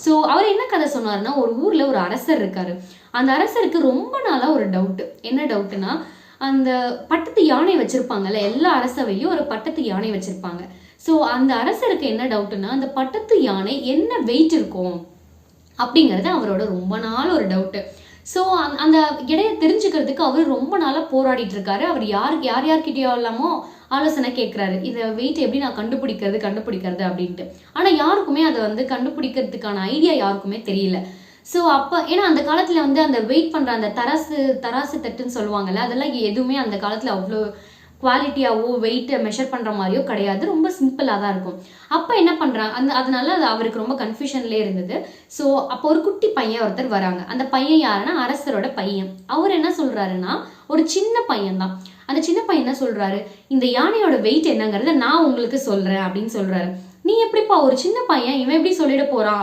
So அவர் என்ன கதை சொன்னாருன்னா, ஒரு ஊர்ல ஒரு அரசர் இருக்காரு. அந்த அரசருக்கு ரொம்ப நாளா ஒரு டவுட். என்ன டவுட்னா, அந்த பட்டத்து யானை வச்சிருப்பாங்கல்ல, எல்லா அரசவையும் ஒரு பட்டத்து யானை வச்சிருப்பாங்க. ஸோ அந்த அரசருக்கு என்ன டவுட்னா, அந்த பட்டத்து யானை என்ன வெயிட் இருக்கும் அப்படிங்கிறது அவரோட ரொம்ப நாள் ஒரு டவுட்டு. ஸோ அந்த எடைய தெரிஞ்சுக்கிறதுக்கு அவர் ரொம்ப நாளாக போராடிட்டு இருக்காரு. அவர் யார்கிட்டயோ எல்லாமோ ஆலோசனை கேட்குறாரு. இதை வெயிட் எப்படி நான் கண்டுபிடிக்கிறது அப்படின்ட்டு. ஆனால் யாருக்குமே அதை வந்து கண்டுபிடிக்கிறதுக்கான ஐடியா யாருக்குமே தெரியல. ஸோ அப்போ ஏன்னா அந்த காலத்தில் வந்து அந்த வெயிட் பண்ணுற அந்த தராசு தட்டுன்னு சொல்லுவாங்கல்ல, அதெல்லாம் எதுவுமே அந்த காலத்தில் அவ்வளோ குவாலிட்டியாவோ வெயிட்டை மெஷர் பண்ணுற மாதிரியோ கிடையாது. ரொம்ப சிம்பிளாக தான் இருக்கும். அப்போ என்ன பண்ணுறாங்க அதனால அது அவருக்கு ரொம்ப கன்ஃபியூஷன்லேயே இருந்தது. ஸோ அப்போ ஒரு குட்டி பையன் ஒருத்தர் வராங்க. அந்த பையன் யாருன்னா அரசரோட பையன். அவர் என்ன சொல்கிறாருன்னா, ஒரு சின்ன பையன் தான். அந்த சின்ன பையன் என்ன சொல்கிறாரு, இந்த யானையோட வெயிட் என்னங்கிறத நான் உங்களுக்கு சொல்கிறேன் அப்படின்னு சொல்கிறாரு. நீ எப்படிப்பா ஒரு சின்ன பையன் இவன் எப்படி சொல்லிட போகிறான்